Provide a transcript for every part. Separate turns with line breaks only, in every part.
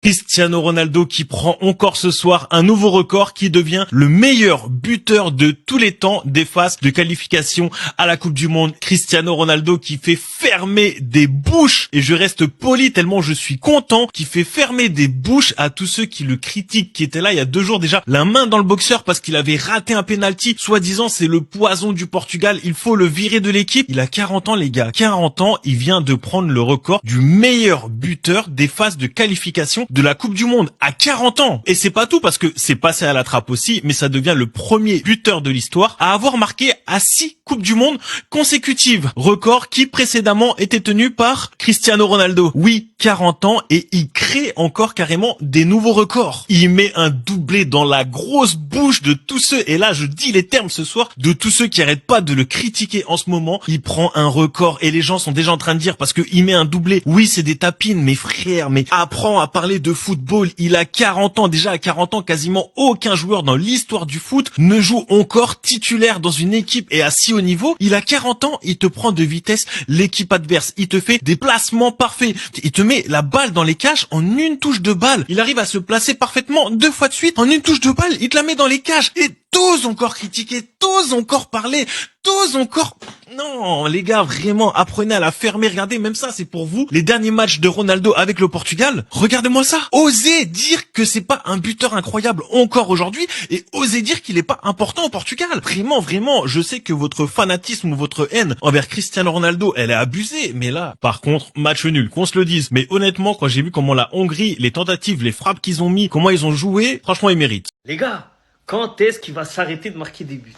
Cristiano Ronaldo qui prend encore ce soir un nouveau record qui devient le meilleur buteur de tous les temps des phases de qualification à la Coupe du Monde. Cristiano Ronaldo qui fait fermer des bouches, et je reste poli tellement je suis content, qui fait fermer des bouches à tous ceux qui le critiquent, qui étaient là il y a 2 jours déjà, la main dans le boxeur parce qu'il avait raté un penalty. Soi-disant c'est le poison du Portugal, il faut le virer de l'équipe. Il a 40 ans les gars, 40 ans, il vient de prendre le record du meilleur buteur des phases de qualification de la Coupe du Monde à 40 ans. Et c'est pas tout parce que c'est passé à la trappe aussi, mais ça devient le premier buteur de l'histoire à avoir marqué à 6 Coupes du Monde consécutives. Record qui précédemment était tenu par Cristiano Ronaldo. Oui, 40 ans et il crée encore carrément des nouveaux records. Il met un doublé dans la grosse bouche de tous ceux, et là je dis les termes ce soir, de tous ceux qui arrêtent pas de le critiquer en ce moment. Il prend un record et les gens sont déjà en train de dire parce que il met un doublé. Oui, c'est des tapines, mes frères, mais apprends à parler de football. Il a 40 ans. Déjà à 40 ans, quasiment aucun joueur dans l'histoire du foot ne joue encore titulaire dans une équipe et à si haut niveau. Il a 40 ans, il te prend de vitesse l'équipe adverse. Il te fait des placements parfaits. Il te met la balle dans les cages en une touche de balle. Il arrive à se placer parfaitement 2 fois de suite en une touche de balle. Il te la met dans les cages. Et t'oses encore critiquer, t'oses encore parler, t'oses encore... Non, les gars, vraiment, apprenez à la fermer. Regardez, même ça, c'est pour vous. Les derniers matchs de Ronaldo avec le Portugal. Regardez-moi ça. Osez dire que c'est pas un buteur incroyable encore aujourd'hui et osez dire qu'il est pas important au Portugal. Vraiment, vraiment, je sais que votre fanatisme ou votre haine envers Cristiano Ronaldo, elle est abusée. Mais là, par contre, match nul, qu'on se le dise. Mais honnêtement, quand j'ai vu comment la Hongrie, les tentatives, les frappes qu'ils ont mis, comment ils ont joué, franchement, ils méritent.
Les gars, quand est-ce qu'il va s'arrêter de marquer des buts?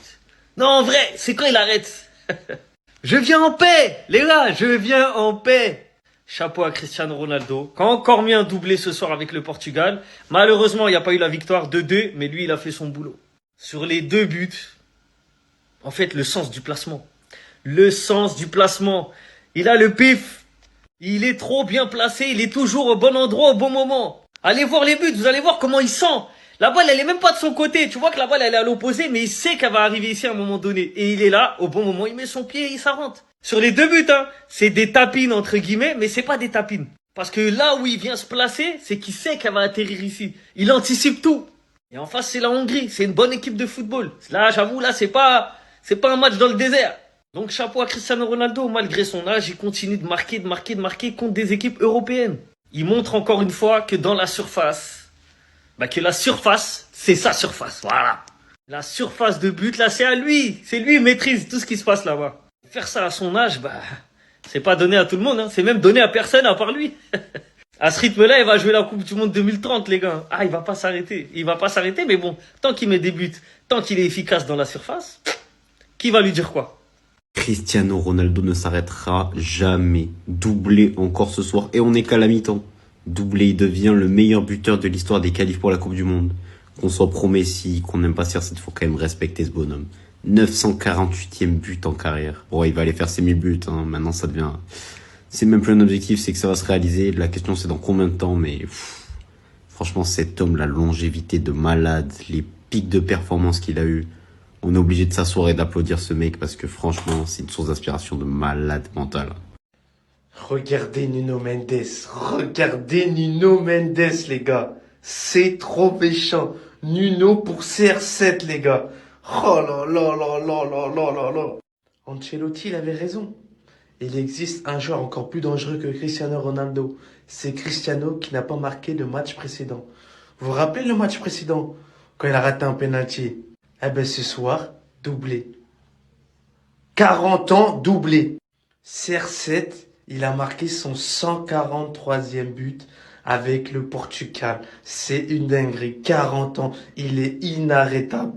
Non, en vrai, c'est quand il arrête. Je viens en paix, les gars, je viens en paix. Chapeau à Cristiano Ronaldo, qui a encore mis un doublé ce soir avec le Portugal. Malheureusement, il n'y a pas eu la victoire 2-2, mais lui, il a fait son boulot. Sur les 2 buts, en fait, le sens du placement. Le sens du placement. Il a le pif. Il est trop bien placé, il est toujours au bon endroit, au bon moment. Allez voir les buts, vous allez voir comment il sent. La balle, elle est même pas de son côté. Tu vois que la balle, elle est à l'opposé, mais il sait qu'elle va arriver ici à un moment donné. Et il est là, au bon moment, il met son pied et ça rentre. Sur les 2 buts, hein, c'est des tapines, entre guillemets, mais c'est pas des tapines. Parce que là où il vient se placer, c'est qu'il sait qu'elle va atterrir ici. Il anticipe tout. Et en face, c'est la Hongrie. C'est une bonne équipe de football. Là, j'avoue, là, c'est pas un match dans le désert. Donc, chapeau à Cristiano Ronaldo. Malgré son âge, il continue de marquer contre des équipes européennes. Il montre encore une fois que dans la surface, que la surface, c'est sa surface, voilà. La surface de but, là, c'est à lui. C'est lui, il maîtrise tout ce qui se passe là-bas. Faire ça à son âge, c'est pas donné à tout le monde, hein. C'est même donné à personne à part lui. À ce rythme-là, il va jouer la Coupe du Monde 2030, les gars. Ah, il va pas s'arrêter. Il va pas s'arrêter, mais bon, tant qu'il met des buts, tant qu'il est efficace dans la surface, qui va lui dire quoi?
Cristiano Ronaldo ne s'arrêtera jamais. Doublé encore ce soir, et on n'est qu'à la mi-temps. Doublé, il devient le meilleur buteur de l'histoire des qualifs pour la Coupe du Monde. Qu'on soit pro Messi, qu'on n'aime pas CR7, faut quand même respecter ce bonhomme. 948e but en carrière. Bon, il va aller faire ses 1000 buts, hein. Maintenant ça devient... C'est même plus un objectif, c'est que ça va se réaliser. La question c'est dans combien de temps, mais... Franchement, cet homme, la longévité de malade, les pics de performance qu'il a eu, on est obligé de s'asseoir et d'applaudir ce mec parce que franchement, c'est une source d'inspiration de malade mental.
Regardez Nuno Mendes, les gars. C'est trop méchant. Nuno pour CR7, les gars. Oh là là là là là là là là. Ancelotti, il avait raison. Il existe un joueur encore plus dangereux que Cristiano Ronaldo. C'est Cristiano qui n'a pas marqué le match précédent. Vous vous rappelez le match précédent, quand il a raté un penalty? Eh ben ce soir, doublé. 40 ans, doublé. CR7, il a marqué son 143e but avec le Portugal. C'est une dinguerie. 40 ans, il est inarrêtable.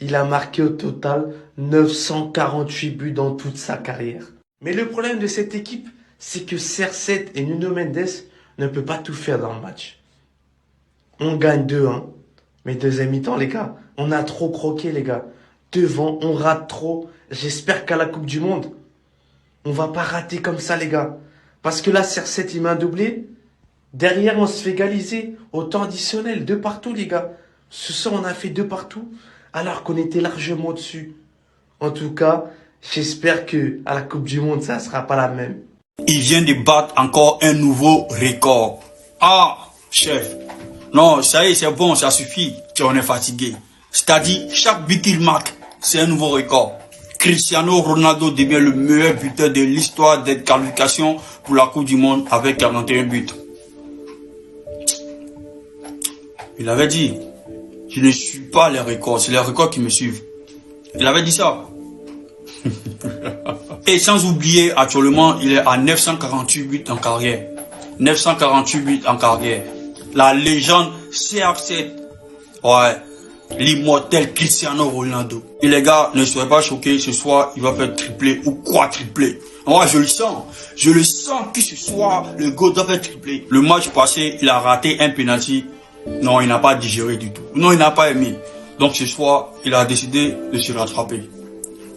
Il a marqué au total 948 buts dans toute sa carrière. Mais le problème de cette équipe, c'est que CR7 et Nuno Mendes ne peuvent pas tout faire dans le match. On gagne 2-1. Mais deuxième mi-temps, les gars, on a trop croqué, les gars. Devant, on rate trop. J'espère qu'à la Coupe du Monde, on va pas rater comme ça, les gars. Parce que là, CR7, il met un doublé. Derrière, on se fait égaliser au temps additionnel. 2 partout, les gars. Ce soir, on a fait 2 partout, alors qu'on était largement au-dessus. En tout cas, j'espère que à la Coupe du Monde, ça sera pas la même.
Il vient de battre encore un nouveau record. Ah, Chef, non, ça y est, c'est bon, ça suffit. On est fatigué. C'est-à-dire, chaque but qu'il marque, c'est un nouveau record. Cristiano Ronaldo devient le meilleur buteur de l'histoire des qualifications pour la Coupe du Monde avec 41 buts. Il avait dit, je ne suis pas les records, c'est les records qui me suivent. Il avait dit ça. Et sans oublier, actuellement, il est à 948 buts en carrière. 948 buts en carrière. La légende CR7. Ouais. L'immortel Cristiano Ronaldo. Et les gars, ne soyez pas choqués, ce soir, il va faire triplé ou quadruplé. Moi, je le sens. Je le sens que ce soir, le gars doit faire triplé. Le match passé, il a raté un penalty. Non, il n'a pas digéré du tout. Non, il n'a pas aimé. Donc ce soir, il a décidé de se rattraper.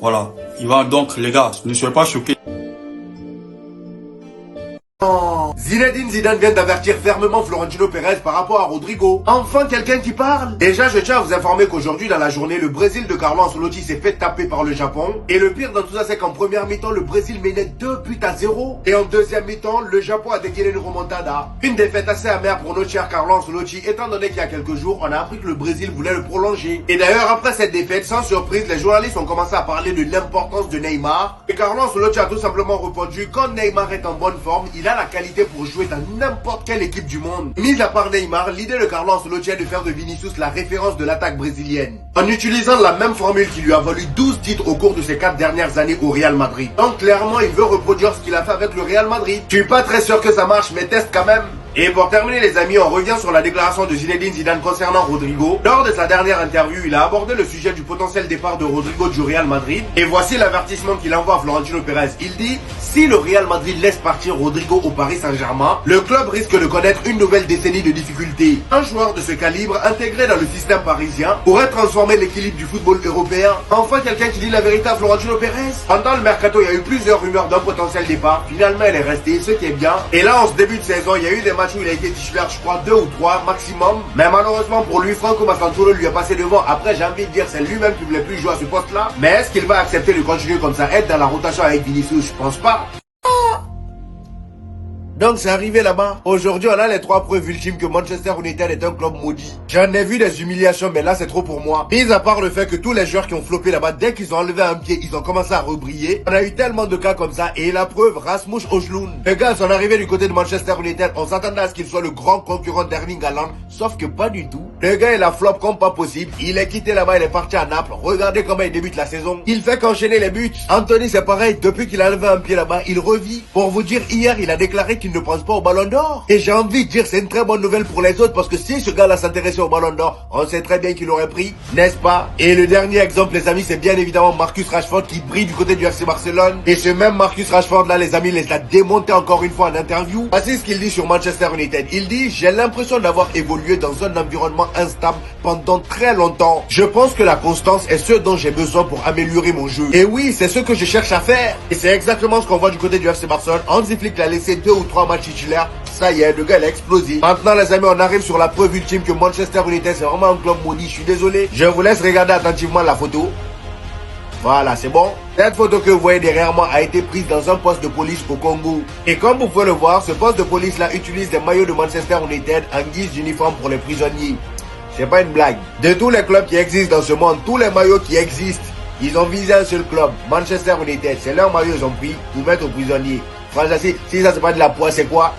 Voilà. Il va donc, les gars, ne soyez pas choqués.
Zinedine Zidane vient d'avertir fermement Florentino Pérez par rapport à Rodrigo. Enfin quelqu'un qui parle. Déjà je tiens à vous informer qu'aujourd'hui dans la journée, le Brésil de Carlo Ancelotti s'est fait taper par le Japon. Et le pire dans tout ça, c'est qu'en première mi-temps, le Brésil menait 2 buts à 0. Et en deuxième mi-temps, le Japon a dégainé une remontada. Une défaite assez amère pour notre cher Carlo Ancelotti, étant donné qu'il y a quelques jours, on a appris que le Brésil voulait le prolonger. Et d'ailleurs, après cette défaite, sans surprise, les journalistes ont commencé à parler de l'importance de Neymar. Et Carlo Ancelotti a tout simplement répondu, quand Neymar est en bonne forme, il a la qualité pour jouer dans n'importe quelle équipe du monde. Mis à part Neymar, l'idée de Carlo Ancelotti est de faire de Vinicius la référence de l'attaque brésilienne, en utilisant la même formule qui lui a valu 12 titres au cours de ses 4 dernières années au Real Madrid. Donc clairement, il veut reproduire ce qu'il a fait avec le Real Madrid. Je suis pas très sûr que ça marche, mais teste quand même. Et pour terminer les amis, on revient sur la déclaration de Zinedine Zidane concernant Rodrigo. Lors de sa dernière interview, il a abordé le sujet du potentiel départ de Rodrigo du Real Madrid. Et voici l'avertissement qu'il envoie à Florentino Pérez. Il dit, si le Real Madrid laisse partir Rodrigo au Paris Saint-Germain, le club risque de connaître une nouvelle décennie de difficultés. Un joueur de ce calibre, intégré dans le système parisien, pourrait transformer l'équilibre du football européen. Enfin, quelqu'un qui dit la vérité à Florentino Pérez. Pendant le mercato, il y a eu plusieurs rumeurs d'un potentiel départ. Finalement, elle est restée, ce qui est bien. Et là, en ce début de saison, il y a eu des matchs où il a été titulaire, je crois 2 ou 3 maximum. Mais malheureusement pour lui, Franco Massantoro lui a passé devant. Après, j'ai envie de dire, c'est lui-même qui voulait plus jouer à ce poste-là. Mais est-ce qu'il va accepter de continuer comme ça, être dans la rotation avec Vinicius? Je pense pas. Donc c'est arrivé là-bas. Aujourd'hui, on a les 3 preuves ultimes que Manchester United est un club maudit. J'en ai vu des humiliations, mais là c'est trop pour moi. Mis à part le fait que tous les joueurs qui ont floppé là-bas, dès qu'ils ont enlevé un pied, ils ont commencé à rebriller. On a eu tellement de cas comme ça. Et la preuve, Rasmus Højlund. Les gars, son arrivée du côté de Manchester United, on s'attendait à ce qu'il soit le grand concurrent d'Erling Haaland. Sauf que pas du tout. Le gars, il a flop comme pas possible. Il est quitté là-bas, il est parti à Naples. Regardez comment il débute la saison. Il fait qu'enchaîner les buts. Anthony, c'est pareil. Depuis qu'il a enlevé un pied là-bas, il revit. Pour vous dire, hier, il a déclaré qu'il ne pense pas au ballon d'or. Et j'ai envie de dire, c'est une très bonne nouvelle pour les autres, parce que si ce gars-là s'intéressait au ballon d'or, on sait très bien qu'il aurait pris, n'est-ce pas? Et le dernier exemple, les amis, c'est bien évidemment Marcus Rashford qui brille du côté du FC Barcelone. Et ce même Marcus Rashford là, les amis, les a démonté encore une fois en interview. Voici ce qu'il dit sur Manchester United. Il dit, j'ai l'impression d'avoir évolué dans un environnement instable pendant très longtemps. Je pense que la constance est ce dont j'ai besoin pour améliorer mon jeu. Et oui, c'est ce que je cherche à faire. Et c'est exactement ce qu'on voit du côté du FC Barcelone. Hansi Flick l'a laissé 2 ou 3 matchs titulaires. Ça y est, le gars il a explosé. Maintenant les amis, on arrive sur la preuve ultime que Manchester United c'est vraiment un club maudit. Je suis désolé. Je vous laisse regarder attentivement la photo. Voilà, c'est bon. Cette photo que vous voyez derrière moi a été prise dans un poste de police au Congo. Et comme vous pouvez le voir, ce poste de police là utilise des maillots de Manchester United en guise d'uniforme pour les prisonniers. C'est pas une blague. De tous les clubs qui existent dans ce monde, tous les maillots qui existent, ils ont visé un seul club, Manchester United. C'est leur maillot ils ont pris pour mettre aux prisonniers. Franchement, si ça c'est pas de la poisse, c'est quoi?